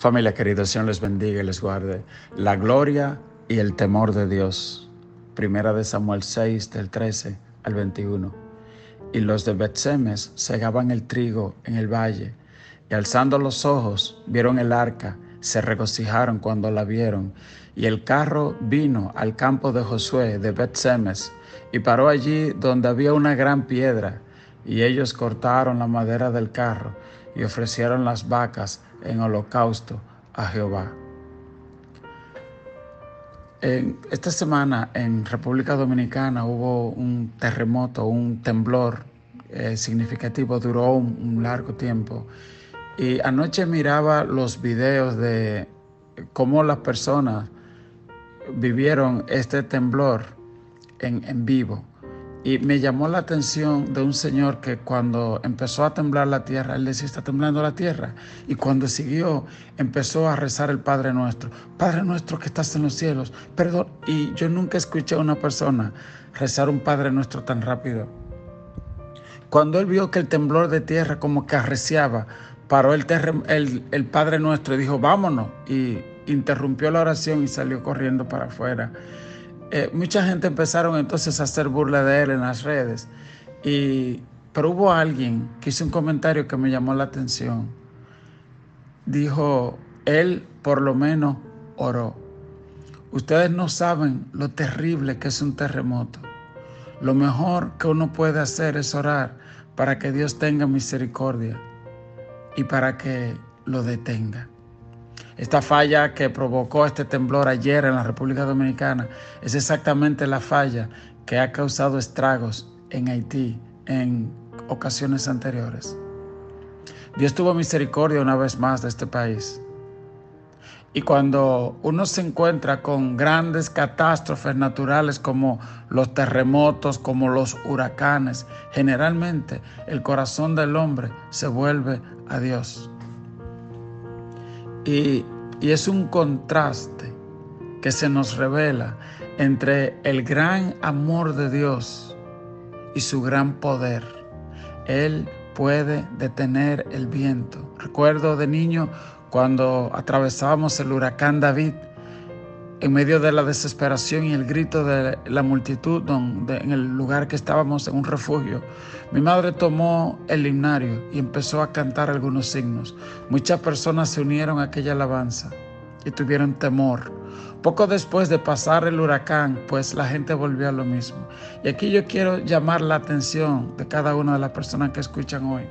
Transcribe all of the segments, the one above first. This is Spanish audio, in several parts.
Familia querida, el Señor les bendiga y les guarde. La gloria y el temor de Dios. Primera de Samuel 6, del 13 al 21. Y los de Bet-Semes segaban el trigo en el valle, y alzando los ojos vieron el arca, se regocijaron cuando la vieron. Y el carro vino al campo de Josué de Bet-Semes, y paró allí donde había una gran piedra. Y ellos cortaron la madera del carro y ofrecieron las vacas en holocausto a Jehová. Esta semana en República Dominicana hubo un terremoto, un temblor significativo, duró un largo tiempo. Y anoche miraba los videos de cómo las personas vivieron este temblor en vivo. Y me llamó la atención de un señor que cuando empezó a temblar la tierra, él decía, está temblando la tierra. Y cuando siguió, empezó a rezar el Padre Nuestro. Padre Nuestro que estás en los cielos, perdón. Y yo nunca escuché a una persona rezar un Padre Nuestro tan rápido. Cuando él vio que el temblor de tierra como que arreciaba, paró el Padre Nuestro y dijo, vámonos. Y interrumpió la oración y salió corriendo para afuera. Mucha gente empezaron entonces a hacer burla de él en las redes, pero hubo alguien que hizo un comentario que me llamó la atención. Dijo, él por lo menos oró. Ustedes no saben lo terrible que es un terremoto. Lo mejor que uno puede hacer es orar para que Dios tenga misericordia y para que lo detenga. Esta falla que provocó este temblor ayer en la República Dominicana es exactamente la falla que ha causado estragos en Haití en ocasiones anteriores. Dios tuvo misericordia una vez más de este país. Y cuando uno se encuentra con grandes catástrofes naturales como los terremotos, como los huracanes, generalmente el corazón del hombre se vuelve a Dios. Y es un contraste que se nos revela entre el gran amor de Dios y su gran poder. Él puede detener el viento. Recuerdo de niño cuando atravesábamos el huracán David, en medio de la desesperación y el grito de la multitud en el lugar que estábamos, en un refugio, mi madre tomó el himnario y empezó a cantar algunos signos. Muchas personas se unieron a aquella alabanza y tuvieron temor. Poco después de pasar el huracán, pues la gente volvió a lo mismo. Y aquí yo quiero llamar la atención de cada una de las personas que escuchan hoy.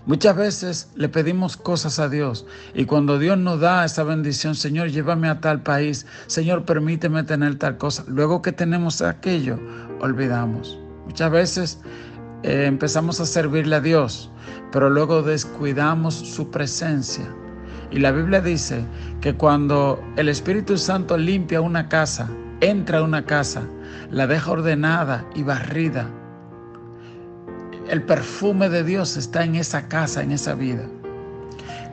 Muchas veces le pedimos cosas a Dios y cuando Dios nos da esa bendición, Señor, llévame a tal país, Señor, permíteme tener tal cosa. Luego que tenemos aquello, olvidamos. Muchas veces empezamos a servirle a Dios, pero luego descuidamos su presencia. Y la Biblia dice que cuando el Espíritu Santo limpia una casa, entra a una casa, la deja ordenada y barrida. El perfume de Dios está en esa casa, en esa vida.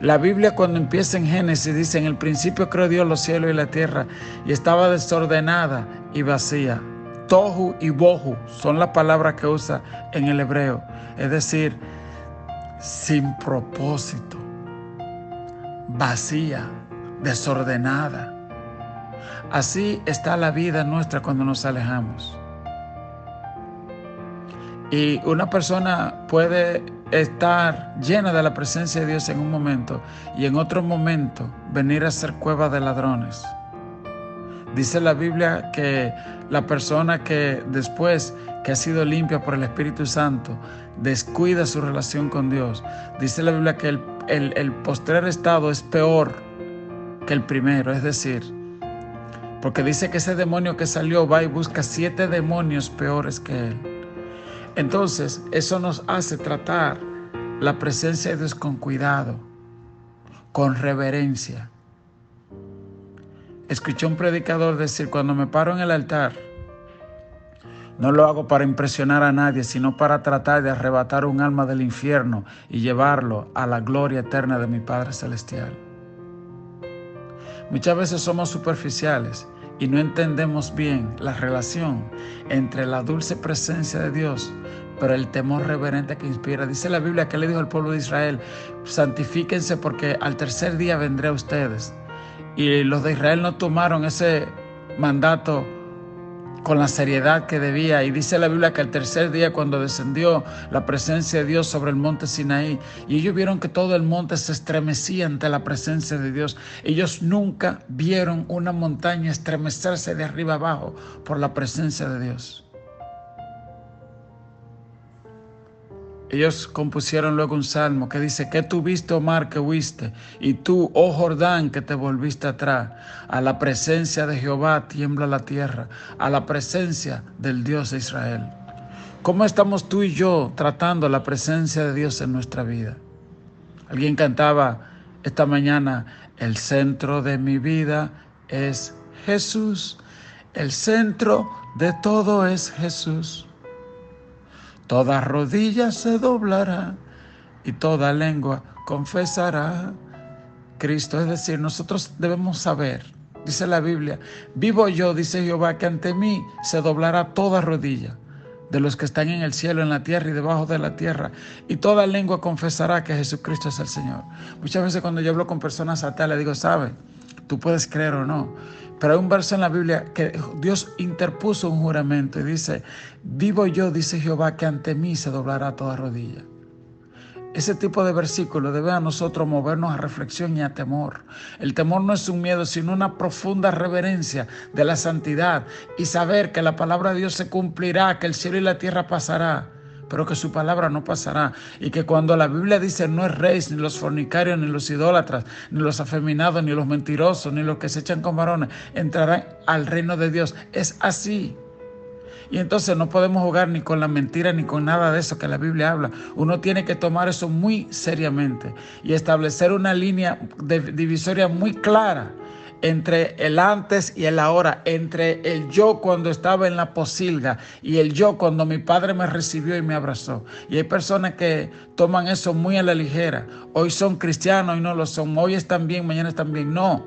La Biblia cuando empieza en Génesis dice, en el principio creó Dios los cielos y la tierra y estaba desordenada y vacía. Tohu y bohu son las palabras que usa en el hebreo, es decir, sin propósito, vacía, desordenada. Así está la vida nuestra cuando nos alejamos. Y una persona puede estar llena de la presencia de Dios en un momento y en otro momento venir a ser cueva de ladrones. Dice la Biblia que la persona que después que ha sido limpia por el Espíritu Santo descuida su relación con Dios. Dice la Biblia que el postrer estado es peor que el primero, es decir, porque dice que ese demonio que salió va y busca 7 demonios peores que él. Entonces, eso nos hace tratar la presencia de Dios con cuidado, con reverencia. Escuché a un predicador decir, cuando me paro en el altar, no lo hago para impresionar a nadie, sino para tratar de arrebatar un alma del infierno y llevarlo a la gloria eterna de mi Padre Celestial. Muchas veces somos superficiales y no entendemos bien la relación entre la dulce presencia de Dios pero el temor reverente que inspira. Dice la Biblia que le dijo al pueblo de Israel: santifíquense porque al tercer día vendré a ustedes. Y los de Israel no tomaron ese mandato con la seriedad que debía. Y dice la Biblia que al tercer día, cuando descendió la presencia de Dios sobre el monte Sinaí, y ellos vieron que todo el monte se estremecía ante la presencia de Dios. Ellos nunca vieron una montaña estremecerse de arriba abajo por la presencia de Dios. Ellos compusieron luego un salmo que dice: ¿qué tuviste, oh mar, que huiste? Y tú, oh Jordán, que te volviste atrás. A la presencia de Jehová tiembla la tierra, a la presencia del Dios de Israel. ¿Cómo estamos tú y yo tratando la presencia de Dios en nuestra vida? Alguien cantaba esta mañana: el centro de mi vida es Jesús, el centro de todo es Jesús. Toda rodilla se doblará y toda lengua confesará Cristo. Es decir, nosotros debemos saber, dice la Biblia: vivo yo, dice Jehová, que ante mí se doblará toda rodilla de los que están en el cielo, en la tierra y debajo de la tierra, y toda lengua confesará que Jesucristo es el Señor. Muchas veces cuando yo hablo con personas ateas, le digo: ¿sabe? Tú puedes creer o no, pero hay un verso en la Biblia que Dios interpuso un juramento y dice: vivo yo, dice Jehová, que ante mí se doblará toda rodilla. Ese tipo de versículo debe a nosotros movernos a reflexión y a temor. El temor no es un miedo, sino una profunda reverencia de la santidad y saber que la palabra de Dios se cumplirá, que el cielo y la tierra pasará, pero que su palabra no pasará. Y que cuando la Biblia dice: no erréis, ni los fornicarios, ni los idólatras, ni los afeminados, ni los mentirosos, ni los que se echan con varones entrarán al reino de Dios. Es así. Y entonces no podemos jugar ni con la mentira ni con nada de eso que la Biblia habla. Uno tiene que tomar eso muy seriamente y establecer una línea divisoria muy clara entre el antes y el ahora, entre el yo cuando estaba en la posilga y el yo cuando mi padre me recibió y me abrazó. Y hay personas que toman eso muy a la ligera. Hoy son cristianos y no lo son. Hoy están bien, mañana están bien. No,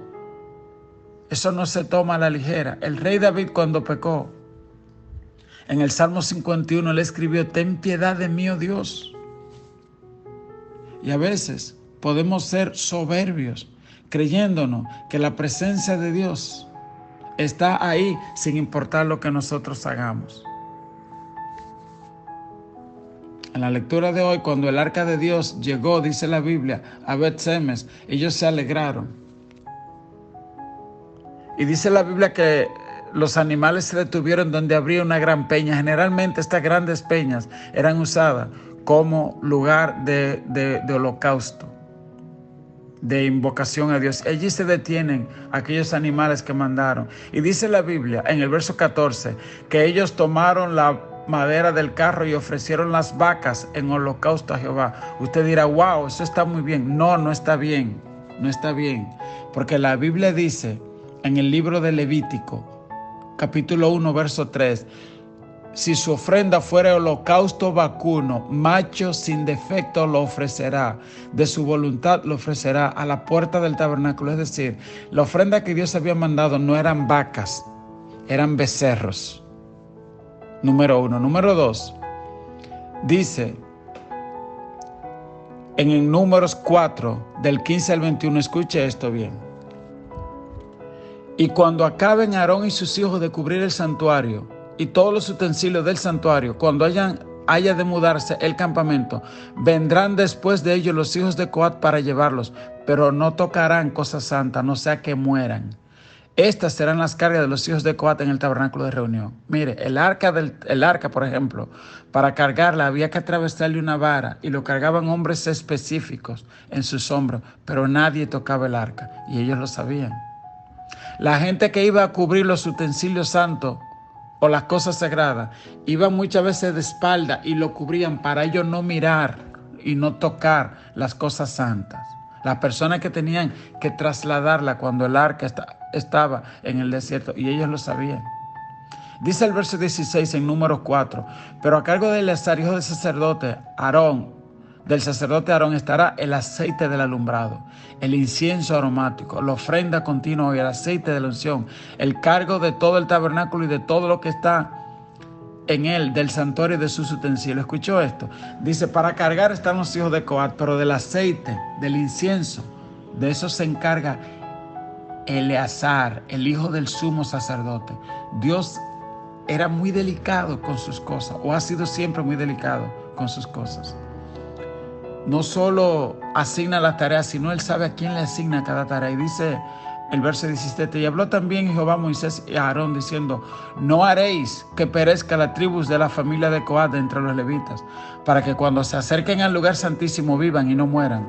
eso no se toma a la ligera. El rey David, cuando pecó, en el Salmo 51, él escribió: ten piedad de mí, oh Dios. Y a veces podemos ser soberbios, creyéndonos que la presencia de Dios está ahí sin importar lo que nosotros hagamos. En la lectura de hoy, cuando el arca de Dios llegó, dice la Biblia, a Bet-Semes, ellos se alegraron. Y dice la Biblia que los animales se detuvieron donde habría una gran peña. Generalmente estas grandes peñas eran usadas como lugar de holocausto, de invocación a Dios. Allí se detienen aquellos animales que mandaron. Y dice la Biblia en el verso 14 que ellos tomaron la madera del carro y ofrecieron las vacas en holocausto a Jehová. Usted dirá: wow, eso está muy bien. No, no está bien. No está bien. Porque la Biblia dice en el libro de Levítico, capítulo 1, verso 3: si su ofrenda fuera holocausto vacuno, macho sin defecto lo ofrecerá, de su voluntad lo ofrecerá a la puerta del tabernáculo. Es decir, la ofrenda que Dios había mandado no eran vacas, eran becerros. Número 1. Número 2, dice en el Números 4, del 15 al 21, escuche esto bien: y cuando acaben Aarón y sus hijos de cubrir el santuario y todos los utensilios del santuario, cuando haya de mudarse el campamento, vendrán después de ellos los hijos de Coat para llevarlos, pero no tocarán cosas santas, no sea que mueran. Estas serán las cargas de los hijos de Coat en el tabernáculo de reunión. Mire, el arca, por ejemplo, para cargarla había que atravesarle una vara y lo cargaban hombres específicos en sus hombros, pero nadie tocaba el arca y ellos lo sabían. La gente que iba a cubrir los utensilios santos o las cosas sagradas iban muchas veces de espalda y lo cubrían para ellos no mirar y no tocar las cosas santas. Las personas que tenían que trasladarla cuando el arca estaba en el desierto, y ellos lo sabían. Dice el verso 16 en Números 4: pero a cargo de Eleazar, hijo del sacerdote Aarón, estará el aceite del alumbrado, el incienso aromático, la ofrenda continua y el aceite de la unción, el cargo de todo el tabernáculo y de todo lo que está en él del santuario y de sus utensilios. ¿Escuchó esto? Dice, para cargar están los hijos de Coat, pero del aceite, del incienso, de eso se encarga Eleazar, el hijo del sumo sacerdote. Dios era muy delicado con sus cosas, o ha sido siempre muy delicado con sus cosas. No solo asigna las tareas, sino Él sabe a quién le asigna cada tarea. Y dice el verso 17, y habló también Jehová a Moisés y a Aarón diciendo, no haréis que perezca la tribu de la familia de Coat de entre los levitas, para que cuando se acerquen al lugar santísimo vivan y no mueran.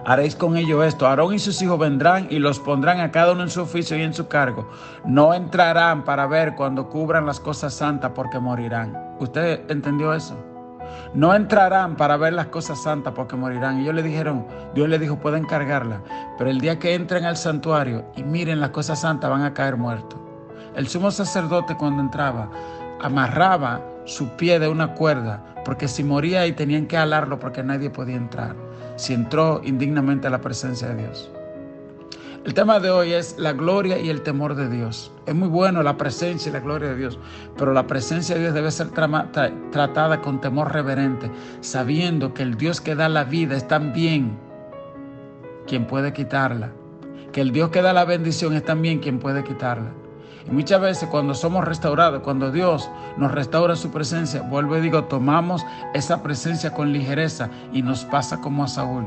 Haréis con ello esto, Aarón y sus hijos vendrán y los pondrán a cada uno en su oficio y en su cargo. No entrarán para ver cuando cubran las cosas santas porque morirán. ¿Usted entendió eso? No entrarán para ver las cosas santas porque morirán. Y ellos le dijeron, Dios le dijo, pueden cargarla, pero el día que entren al santuario y miren las cosas santas van a caer muertos. El sumo sacerdote cuando entraba amarraba su pie de una cuerda, porque si moría ahí tenían que alarlo porque nadie podía entrar si entró indignamente a la presencia de Dios. El tema de hoy es la gloria y el temor de Dios. Es muy bueno la presencia y la gloria de Dios, pero la presencia de Dios debe ser tratada con temor reverente, sabiendo que el Dios que da la vida es también quien puede quitarla, que el Dios que da la bendición es también quien puede quitarla. Y muchas veces cuando somos restaurados, cuando Dios nos restaura su presencia, vuelvo y digo, tomamos esa presencia con ligereza y nos pasa como a Saúl.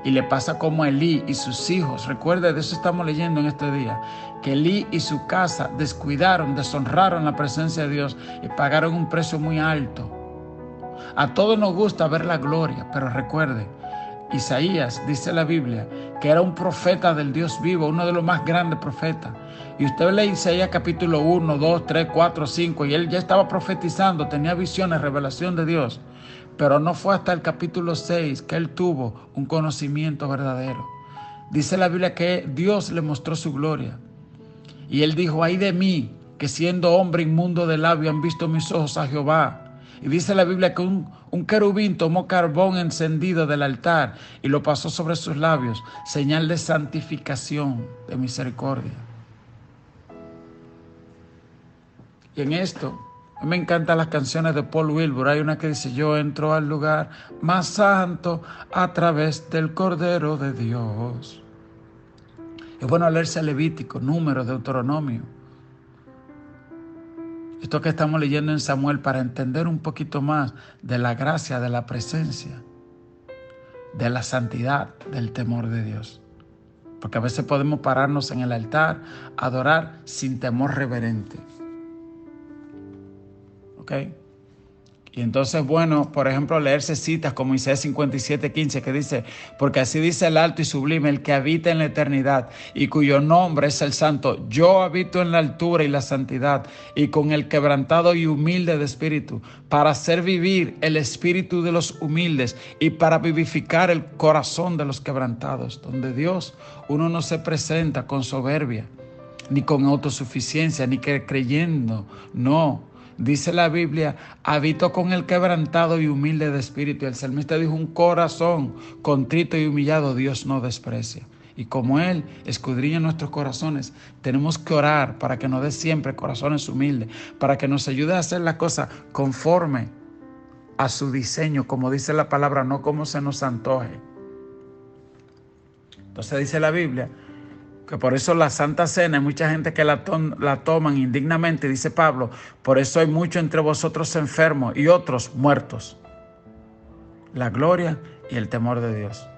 Y le pasa como a Elí y sus hijos. Recuerde, de eso estamos leyendo en este día, que Elí y su casa descuidaron, deshonraron la presencia de Dios y pagaron un precio muy alto. A todos nos gusta ver la gloria, pero recuerde, Isaías, dice la Biblia, que era un profeta del Dios vivo, uno de los más grandes profetas. Y usted lee Isaías capítulo 1, 2, 3, 4, 5, y él ya estaba profetizando, tenía visiones, revelación de Dios. Pero no fue hasta el capítulo 6 que él tuvo un conocimiento verdadero. Dice la Biblia que Dios le mostró su gloria. Y él dijo, ay de mí, que siendo hombre inmundo de labio han visto mis ojos a Jehová. Y dice la Biblia que un querubín tomó carbón encendido del altar y lo pasó sobre sus labios, señal de santificación, de misericordia. Y en esto, a mí me encantan las canciones de Paul Wilbur. Hay una que dice, yo entro al lugar más santo a través del Cordero de Dios. Es bueno leerse Levítico, Números, Deuteronomio. Esto que estamos leyendo en Samuel para entender un poquito más de la gracia, de la presencia, de la santidad, del temor de Dios. Porque a veces podemos pararnos en el altar, adorar sin temor reverente. ¿Ok? Y entonces, bueno, por ejemplo, leerse citas como Isaías 57:15 que dice, porque así dice el alto y sublime, el que habita en la eternidad y cuyo nombre es el santo. Yo habito en la altura y la santidad y con el quebrantado y humilde de espíritu, para hacer vivir el espíritu de los humildes y para vivificar el corazón de los quebrantados. Donde Dios, uno no se presenta con soberbia, ni con autosuficiencia, ni creyendo, no. Dice la Biblia, habito con el quebrantado y humilde de espíritu. El salmista dijo, un corazón contrito y humillado Dios no desprecia. Y como Él escudriña nuestros corazones, tenemos que orar para que nos dé siempre corazones humildes, para que nos ayude a hacer las cosas conforme a su diseño, como dice la palabra, no como se nos antoje. Entonces dice la Biblia, que por eso la Santa Cena hay mucha gente que la toman indignamente, dice Pablo, por eso hay muchos entre vosotros enfermos y otros muertos. La gloria y el temor de Dios.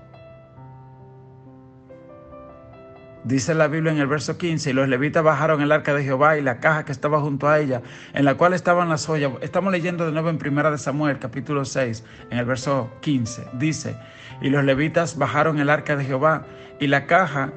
Dice la Biblia en el verso 15, y los levitas bajaron el arca de Jehová y la caja que estaba junto a ella, en la cual estaban las joyas. Estamos leyendo de nuevo en 1 de Samuel, capítulo 6, en el verso 15. Dice, y los levitas bajaron el arca de Jehová y la caja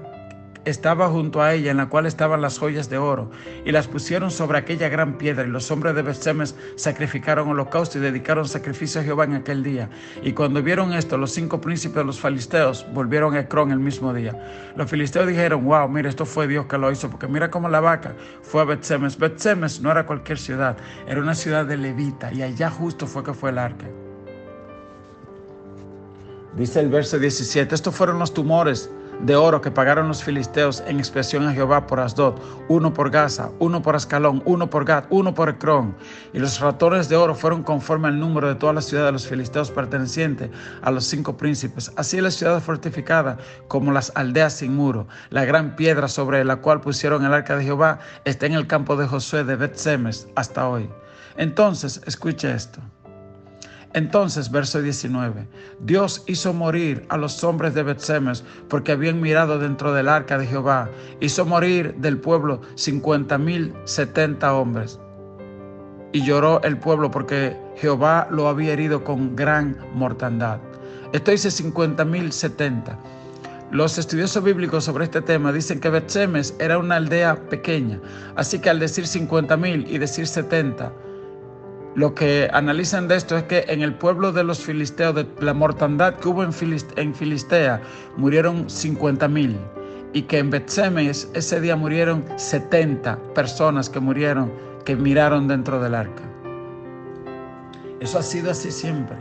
estaba junto a ella, en la cual estaban las joyas de oro, y las pusieron sobre aquella gran piedra. Y los hombres de Bet-Semes sacrificaron holocausto y dedicaron sacrificio a Jehová en aquel día. Y cuando vieron esto, los 5 príncipes de los filisteos volvieron a Ecrón el mismo día. Los filisteos dijeron, wow, mira, esto fue Dios que lo hizo, porque mira cómo la vaca fue a Bet-Semes. Bet-Semes no era cualquier ciudad, era una ciudad de levita, y allá justo fue que fue el arca. Dice el verso 17, estos fueron los tumores de oro que pagaron los filisteos en expiación a Jehová por Asdod, 1 por Gaza, 1 por Ascalón, 1 por Gat, 1 por Ecrón. Y los ratones de oro fueron conforme al número de todas las ciudades de los filisteos pertenecientes a los 5 príncipes. Así la ciudad fortificada como las aldeas sin muro. La gran piedra sobre la cual pusieron el arca de Jehová está en el campo de Josué de Bet-Semes hasta hoy. Entonces, escuche esto. Entonces, verso 19, Dios hizo morir a los hombres de Bet-Semes porque habían mirado dentro del arca de Jehová. Hizo morir del pueblo 50,070 hombres. Y lloró el pueblo porque Jehová lo había herido con gran mortandad. Esto dice 50,070. Los estudiosos bíblicos sobre este tema dicen que Bet-Semes era una aldea pequeña. Así que al decir 50,000 y decir 70, lo que analizan de esto es que en el pueblo de los filisteos, de la mortandad que hubo en Filistea, murieron 50,000. Y que en Bet-Semes ese día murieron 70 personas que miraron dentro del arca. Eso ha sido así siempre.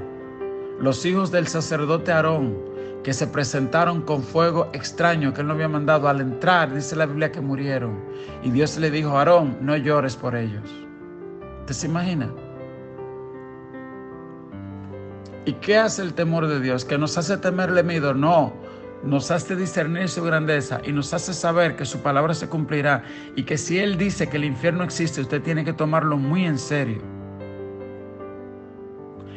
Los hijos del sacerdote Aarón, que se presentaron con fuego extraño que él no había mandado, al entrar, dice la Biblia que murieron. Y Dios le dijo: Aarón, no llores por ellos. ¿Usted se imagina? ¿Y qué hace el temor de Dios? ¿Que nos hace temerle miedo? No, nos hace discernir su grandeza y nos hace saber que su palabra se cumplirá y que si Él dice que el infierno existe, usted tiene que tomarlo muy en serio.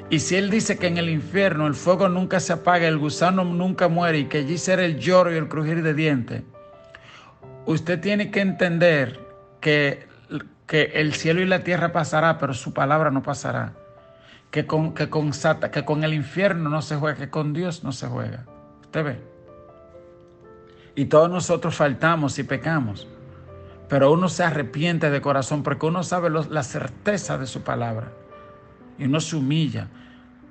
Y si Él dice que en el infierno el fuego nunca se apaga, el gusano nunca muere y que allí será el lloro y el crujir de dientes, usted tiene que entender que el cielo y la tierra pasará, pero su palabra no pasará. Que con el infierno no se juega, que con Dios no se juega. ¿Usted ve? Y todos nosotros faltamos y pecamos, pero uno se arrepiente de corazón porque uno sabe la certeza de su palabra y uno se humilla.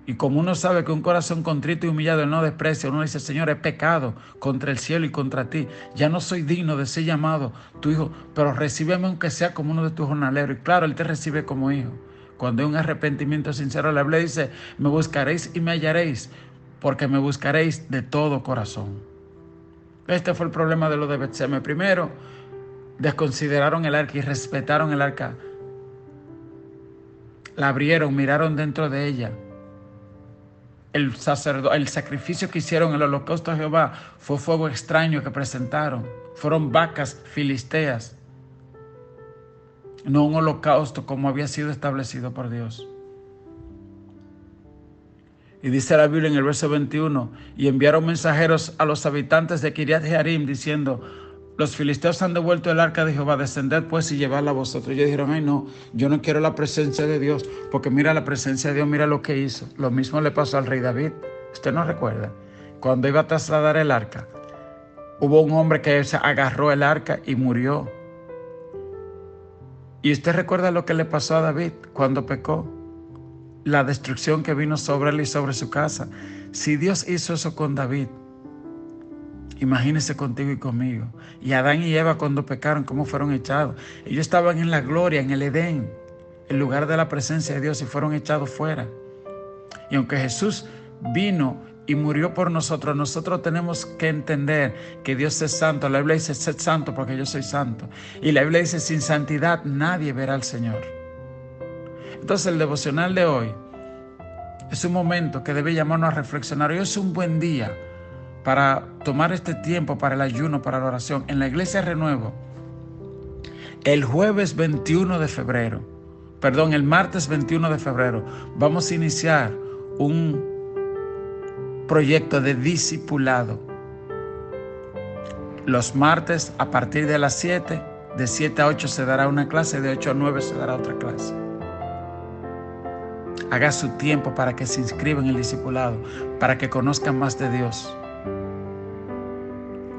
Y como uno sabe que un corazón contrito y humillado Él no desprecia, uno dice: Señor, he pecado contra el cielo y contra ti. Ya no soy digno de ser llamado tu hijo, pero recíbeme aunque sea como uno de tus jornaleros. Y claro, Él te recibe como hijo. Cuando hay un arrepentimiento sincero, la Biblia dice: me buscaréis y me hallaréis, porque me buscaréis de todo corazón. Este fue el problema de los de Bet-Semes. Primero, desconsideraron el arca y respetaron el arca. La abrieron, miraron dentro de ella. El sacrificio que hicieron, el holocausto a Jehová, fue fuego extraño que presentaron. Fueron vacas filisteas. No un holocausto como había sido establecido por Dios. Y dice la Biblia en el verso 21, y enviaron mensajeros a los habitantes de Kiriat Jearim diciendo: los filisteos han devuelto el arca de Jehová, descended pues y llevadla a vosotros. Ellos dijeron: ay no, yo no quiero la presencia de Dios, porque mira la presencia de Dios, mira lo que hizo. Lo mismo le pasó al rey David. ¿Usted no recuerda? Cuando iba a trasladar el arca, hubo un hombre que se agarró el arca y murió. ¿Y usted recuerda lo que le pasó a David cuando pecó? La destrucción que vino sobre él y sobre su casa. Si Dios hizo eso con David, imagínese contigo y conmigo. Y Adán y Eva cuando pecaron, ¿cómo fueron echados? Ellos estaban en la gloria, en el Edén, en lugar de la presencia de Dios, y fueron echados fuera. Y aunque Jesús vino y murió por nosotros, nosotros tenemos que entender que Dios es santo. La Biblia dice: sed santo porque yo soy santo. Y la Biblia dice: sin santidad nadie verá al Señor. Entonces el devocional de hoy es un momento que debe llamarnos a reflexionar. Hoy es un buen día para tomar este tiempo para el ayuno, para la oración. En la Iglesia Renuevo, el martes 21 de febrero, vamos a iniciar un proyecto de discipulado. Los martes a partir de las 7, de 7 a 8 se dará una clase, de 8 a 9 se dará otra clase. Haga su tiempo para que se inscriban en el discipulado, para que conozcan más de Dios.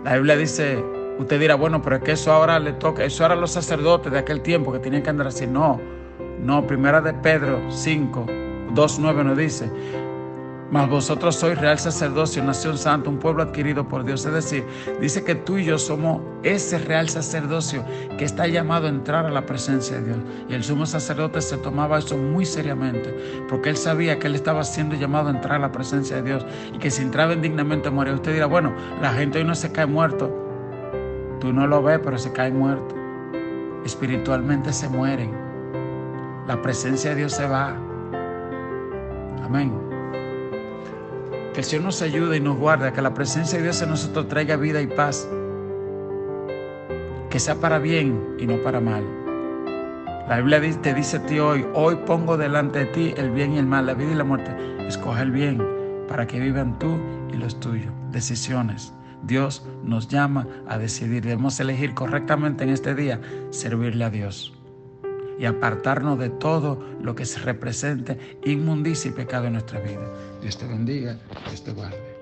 La Biblia dice, usted dirá: bueno, pero es que eso ahora le toca, eso eran los sacerdotes de aquel tiempo que tenían que andar así. No, primera de Pedro 5, 2, 9 nos dice: Mas vosotros sois real sacerdocio, nación santa, un pueblo adquirido por Dios. Es decir, dice que tú y yo somos ese real sacerdocio que está llamado a entrar a la presencia de Dios. Y el sumo sacerdote se tomaba eso muy seriamente, porque él sabía que él estaba siendo llamado a entrar a la presencia de Dios y que si entraba indignamente moría. Usted dirá, bueno, la gente hoy no se cae muerto. Tú no lo ves, pero se caen muertos. Espiritualmente se mueren. La presencia de Dios se va. Amén. Que el Señor nos ayude y nos guarde, que la presencia de Dios en nosotros traiga vida y paz. Que sea para bien y no para mal. La Biblia te dice a ti hoy pongo delante de ti el bien y el mal, la vida y la muerte. Escoge el bien para que vivan tú y los tuyos. Decisiones. Dios nos llama a decidir. Debemos elegir correctamente en este día servirle a Dios y apartarnos de todo lo que se represente inmundicia y pecado en nuestra vida. Dios te bendiga, Dios te guarde.